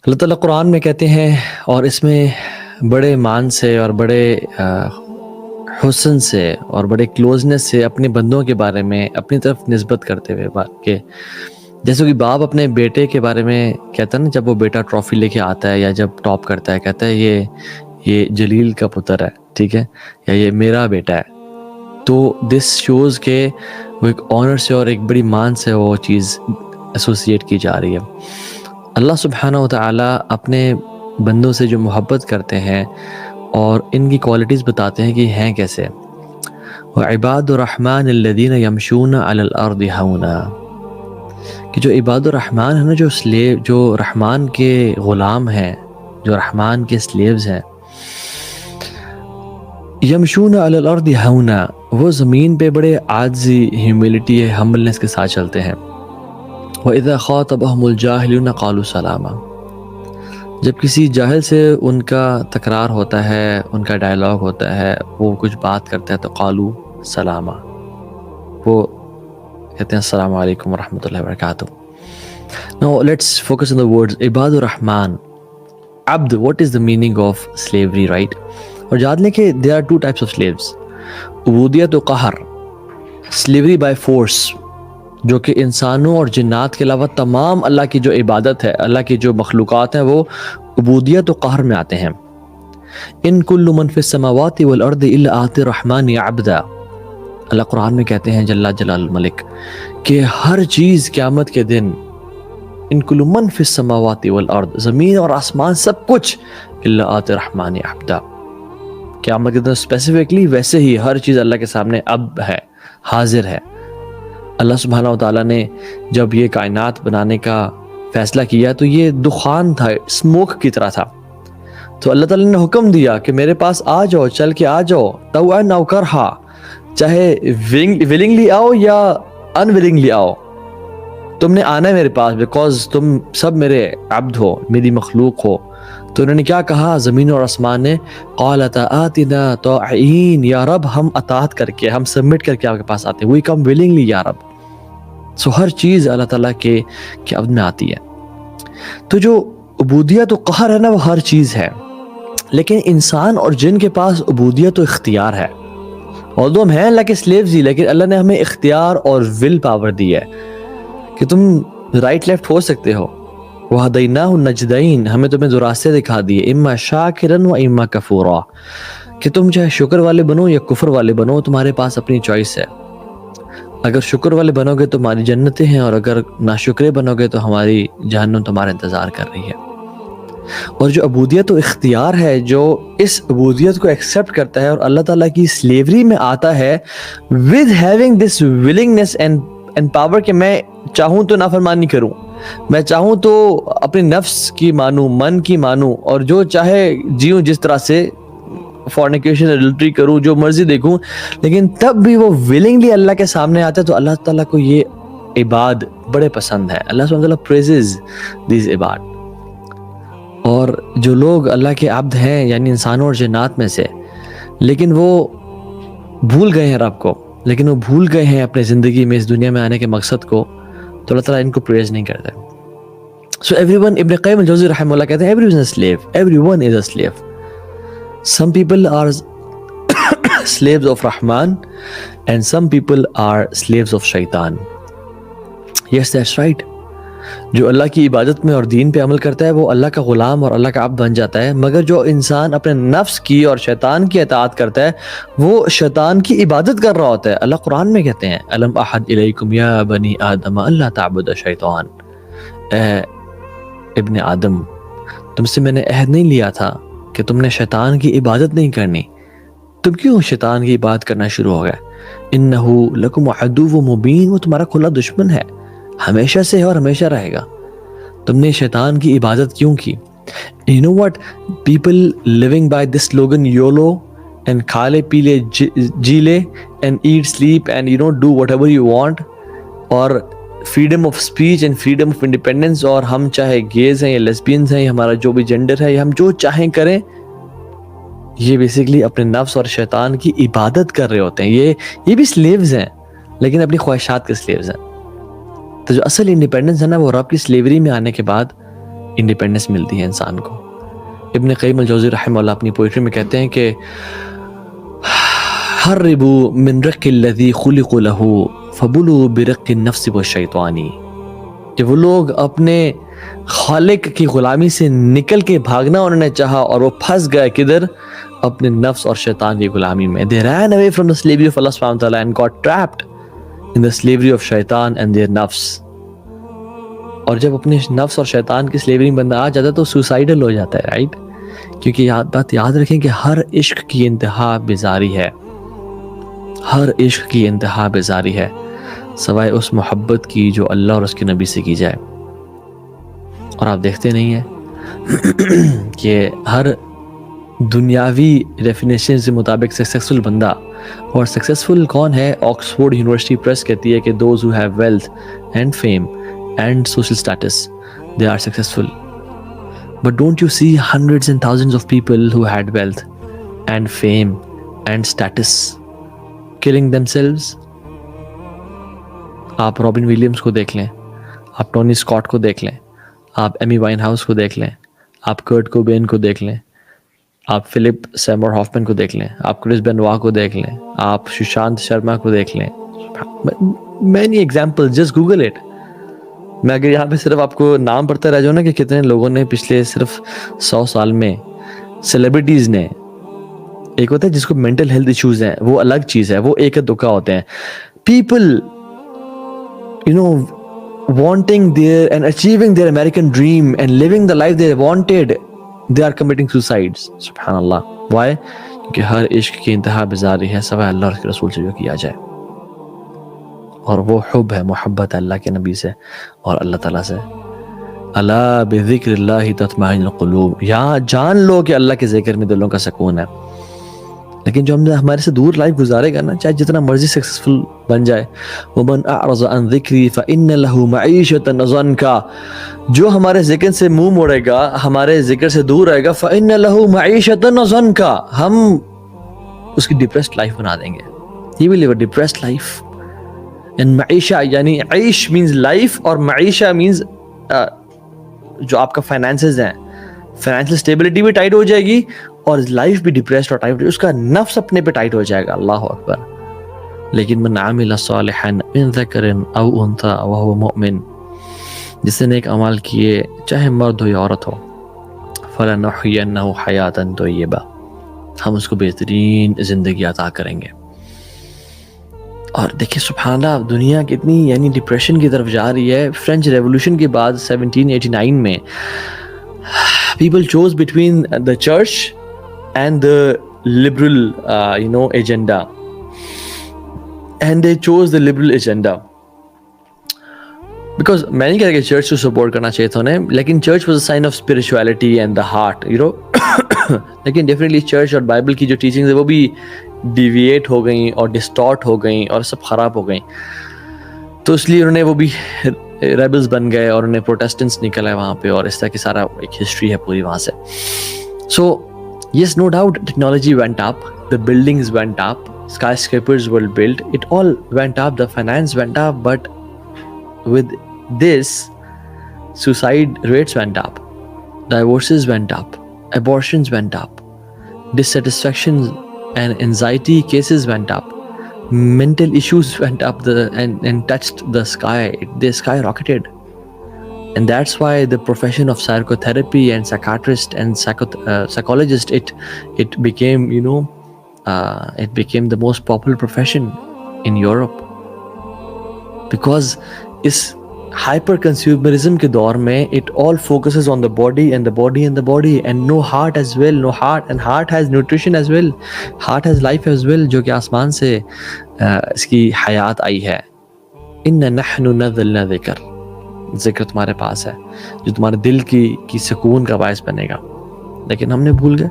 اللہ تعالیٰ قرآن میں کہتے ہیں، اور اس میں بڑے مان سے اور بڑے حسن سے اور بڑے کلوزنس سے اپنے بندوں کے بارے میں اپنی طرف نسبت کرتے ہوئے بات کہ جیسے کہ باپ اپنے بیٹے کے بارے میں کہتا ہے نا، جب وہ بیٹا ٹرافی لے کے آتا ہے یا جب ٹاپ کرتا ہے، کہتا ہے یہ جلیل کا پتر ہے، ٹھیک ہے، یا یہ میرا بیٹا ہے. تو دس شوز کہ وہ ایک آنر سے اور ایک بڑی مان سے وہ چیز ایسوسیٹ کی جا رہی ہے. اللہ سبحانہ و تعالیٰ اپنے بندوں سے جو محبت کرتے ہیں اور ان کی کوالٹیز بتاتے ہیں کہ ہیں کیسے. وعباد الرحمن الذین یمشون علی الارض ہونا، کہ جو عباد الرحمن ہے نا، جو رحمان کے غلام ہیں، جو رحمان کے سلیوز ہیں، یمشون علی الارض ہونا، وہ زمین پہ بڑے عاجزی، ہیوملٹی، ہمبلنس کے ساتھ چلتے ہیں. وَإِذَا خَاطَبَهُمُ الْجَاهِلُونَ قَالُوا سَلَامًا، جب کسی جاہل سے ان کا تکرار ہوتا ہے، ان کا ڈائلاگ ہوتا ہے، وہ کچھ بات کرتا ہے تو قالوا سلاما، وہ کہتے ہیں السلام علیکم ورحمۃ اللہ وبرکاتہ. Now let's focus on the words عباد الرحمن. عبد، what is the meaning of slavery, right؟ اور یاد لیں کہ there are two types of slaves، عبودیت و قہر. slavery by force، جو کہ انسانوں اور جنات کے علاوہ تمام اللہ کی جو عبادت ہے، اللہ کی جو مخلوقات ہیں، وہ عبودیت و قہر میں آتے ہیں. ان کل من فی السماوات والارض الا آتی الرحمن عبدا، اللہ قرآن میں کہتے ہیں جل جلال الملک کہ ہر چیز قیامت کے دن، ان کل من فی السماوات والارض، زمین اور آسمان سب کچھ، الا آتی الرحمن عبدا، قیامت کے دن اسپیسیفکلی ویسے ہی ہر چیز اللہ کے سامنے اب ہے، حاضر ہے. اللہ سبحانہ و تعالیٰ نے جب یہ کائنات بنانے کا فیصلہ کیا تو یہ دخان تھا، اسموک کی طرح تھا. تو اللہ تعالیٰ نے حکم دیا کہ میرے پاس آ جاؤ، چل کے آ جاؤ، طوعاً او کرہا، چاہے ولنگلی آؤ یا انولنگلی آؤ، تم نے آنا ہے میرے پاس، بیکاز تم سب میرے عبد ہو، میری مخلوق ہو. تو انہوں نے کیا کہا، زمین اور آسمان نے، قالتا آتنا طاعین، یا رب ہم اطاعت کر کے، ہم سبمٹ کر کے آپ کے پاس آتے ہیں، وی کم ولنگلی یا رب. سو ہر چیز اللہ تعالیٰ کے عبد میں آتی ہے. تو جو عبودیت و قہر ہے نا، وہ ہر چیز ہے، لیکن انسان اور جن کے پاس عبودیت و اختیار ہے، although ہم ہیں اللہ کے سلیوز ہی، لیکن اللہ نے ہمیں اختیار اور ول پاور دی ہے کہ تم رائٹ لیفٹ ہو سکتے ہو. وَهَدَيْنَاهُ النَّجْدَيْنِ، ہمیں تمہیں دو راستے دکھا دیے، اما شاکرا و اما کفورا، کہ تم چاہے شکر والے بنو یا کفر والے بنو، تمہارے پاس اپنی چوائس ہے. اگر شکر والے بنو گے تو ہماری جنتیں ہیں، اور اگر ناشکرے بنو گے تو ہماری جہنم تمہارا انتظار کر رہی ہے. اور جو عبودیت و اختیار ہے، جو اس عبودیت کو ایکسیپٹ کرتا ہے اور اللہ تعالیٰ کی سلیوری میں آتا ہے with having this willingness and power کہ میں چاہوں تو نافرمانی کروں، میں چاہوں تو اپنے نفس کی مانوں، من کی مانوں، اور جو چاہے جیوں جس طرح سے، فورنیکیشن، ایڈلٹری کروں، جو مرضی دیکھوں، لیکن تب بھی وہ willingly اللہ کے سامنے آتا ہے. تو اللہ تعالیٰ کو یہ عباد بڑے پسند ہے. اللہ سبحانہ وتعالیٰ praises these عباد. اور جو لوگ اللہ کے عبد ہیں، یعنی انسانوں اور جنات میں سے، لیکن وہ بھول گئے ہیں رب کو، لیکن وہ بھول گئے ہیں اپنے زندگی میں اس دنیا میں آنے کے مقصد کو، تو اللہ تعالیٰ ان کو پریز نہیں کرتا. سو everyone، ابن قیم الجوزی رحمہ اللہ کہتے ہیں everyone is a slave، everyone is a slave. Some people are slaves of Rahman and some people are slaves of Shaitan. Yes, that's right. جو اللہ کی عبادت میں اور دین پہ عمل کرتا ہے وہ اللہ کا غلام اور اللہ کا عبد بن جاتا ہے، مگر جو انسان اپنے نفس کی اور شیطان کی اطاعت کرتا ہے وہ شیطان کی عبادت کر رہا ہوتا ہے. اللہ قرآن میں کہتے ہیں الم احد الیکم یا بنی آدم اللہ تعبد الشیطان، اے ابن آدم، تم سے میں نے عہد نہیں لیا تھا کہ تم نے شیطان کی عبادت نہیں کرنی، تم کیوں شیطان کی عبادت کرنا شروع ہو گئے؟ انہ لکم عدو مبین، وہ تمہارا کھلا دشمن ہے، ہمیشہ سے ہے اور ہمیشہ رہے گا. تم نے شیطان کی عبادت کیوں کی؟ You know what? People living by this slogan YOLO and کھا لے پی لے جی لے and eat sleep and do whatever you want، اور freedom of speech and freedom of independence، اور ہم چاہے گیز ہیں یا لیسبینز ہیں، ہمارا جو بھی جینڈر ہے، ہم جو چاہیں کریں، یہ بیسیکلی اپنے نفس اور شیطان کی عبادت کر رہے ہوتے ہیں. یہ بھی سلیوز ہیں، لیکن اپنی خواہشات کے سلیوز ہیں. تو جو اصل انڈیپینڈنس ہے نا، وہ رب کی سلیوری میں آنے کے بعد انڈیپینڈنس ملتی ہے انسان کو. ابن قیم الجوزی رحمہ اللہ اپنی پوئٹری میں کہتے ہیں کہ حربوا من رق الذی خلقوا له فبلوا برق النفس والشیطان، کہ وہ لوگ اپنے خالق کی غلامی سے نکل کے بھاگنا انہوں نے چاہا اور وہ پھنس گئے کدھر؟ اپنے نفس اور شیطان کی غلامی میں. They ran away from the slavery of Allah subhanahu wa ta'ala and got trapped in the slavery of shaitan and their nafs. اور جب اپنے نفس اور شیطان کی سلیوری میں بندہ آ جاتا ہے تو سوسائڈل ہو جاتا ہے، رائٹ؟ کیونکہ بات یاد رکھیں کہ ہر عشق کی انتہا بیزاری ہے، ہر عشق کی انتہا بیزاری ہے سوائے اس محبت کی جو اللہ اور اس کے نبی سے کی جائے. اور آپ دیکھتے نہیں ہیں کہ ہر دنیاوی ڈیفینیشن کے مطابق سکسیسفل بندہ، اور سکسیسفل کون ہے؟ آکسفورڈ یونیورسٹی پریس کہتی ہے کہ those who have wealth and fame and social status, they are successful. But don't you see hundreds and thousands of people who had wealth and fame and status killing themselves? آپ robin Williams کو دیکھ لیں، آپ Tony Scott کو دیکھ لیں، آپ ایمی وائن house کو دیکھ لیں، آپ کرٹ کوبین کو دیکھ لیں، آپ فلپ سیمور ہافمن کو دیکھ لیں، آپ کرس بینوا کو دیکھ لیں، آپ سشانت شرما کو دیکھ لیں. many examples, just google it. میں اگر یہاں پہ صرف آپ کو نام پڑھتا رہ جاؤں نا کہ کتنے لوگوں نے پچھلے صرف 100 سال میں سیلیبریٹیز نے، ایک ہوتا ہے جس کو مینٹل ہیلتھ ایشوز ہیں وہ الگ چیز ہے، وہ ایک دکا ہوتے ہیں. People wanting their and achieving their American dream and living the life they wanted, they are committing suicides. سبحان اللہ. Why? کیونکہ ہر عشق کی انتہا بیزاری ہے سوائے اللہ اور اس کے رسول سے جو کیا جائے، اور وہ حب ہے، محبت اللہ کے نبی سے اور اللہ تعالیٰ سے. الا بذکر اللہ تطمئن القلوب، یہاں جان لو کہ اللہ کے ذکر میں دلوں کا سکون ہے. لیکن جو ہمارے سے دور لائف گزارے گا نا، چاہے جتنا مرضی سکسسفل بن جائے، ومن اعرض عن ذکری فان له معیشۃ ضنکا، جو ہمارے ذکر سے منہ موڑے گا، ہمارے ذکر سے دور رہے گا، فان له معیشۃ ضنکا، ہم اس کی ڈپریسڈ لائف بنا دیں گے. he will live a depressed life. and معیشہ یعنی عیش means life، اور معیشہ means جو آپ کا فائنانسز ہیں، فائنینشیل اسٹیبلٹی بھی ٹائٹ ہو جائے گی اور لائف بھی ڈپریسڈ اور ٹائٹ ہو جائے گی، اس کا نفس اپنے پہ ٹائٹ ہو جائے گا. اللہ اکبر. لیکن من عمل صالحا من ذکر او انثى وهو مؤمن، جس نے نیک اعمال کیے چاہے مرد ہو یا عورت ہو، فلنحینہ حیاتا طیبہ، ہم اس کو بہترین زندگی عطا کریں گے. اور دیکھیں سبحان اللہ، دنیا کتنی یعنی ڈپریشن کی طرف جا رہی ہے. فرینچ ریولوشن کے بعد 1789 میں people chose between the church and the liberal agenda, and they chose the liberal agenda because میں نہیں کہتا کہ چرچ کو سپورٹ کرنا چاہیے تھا انہیں، لیکن church was a sign of spirituality and the heart, لیکن ڈیفینیٹلی چرچ اور بائبل کی جو ٹیچنگز ہے وہ بھی ڈیویٹ ہو گئیں اور ڈسٹارٹ ہو گئیں اور سب خراب ہو گئیں. تو اس لیے انہوں نے وہ بھی ریبلز بن گئے اور انہیں پروٹیسٹنٹس نکل آئے وہاں پہ، اور اس طرح کی سارا ایک ہسٹری ہے پوری وہاں سے. So yes no doubt technology went up, the buildings went up, skyscrapers were built, it all went up, the finance went up, but with this suicide rates went up, divorces went up, abortions went up, dissatisfaction and anxiety cases went up, mental issues went up and touched the sky. The sky rocketed. And that's why the profession of psychotherapy and psychiatrist and psychologist, it became it became the most popular profession in Europe, because is hyper consumerism کے دور میں it all focuses on the body and the body and the body and no heart as well, no heart, and heart has nutrition as well, heart has life as well, جو کہ آسمان سے اس کی حیات آئی ہے. اِنَّا نَحْنُ نَزَّلْنَا ذِکر، ذکر تمہارے پاس ہے جو تمہارے دل کی سکون کا باعث بنے گا. لیکن ہم نے بھول گئے.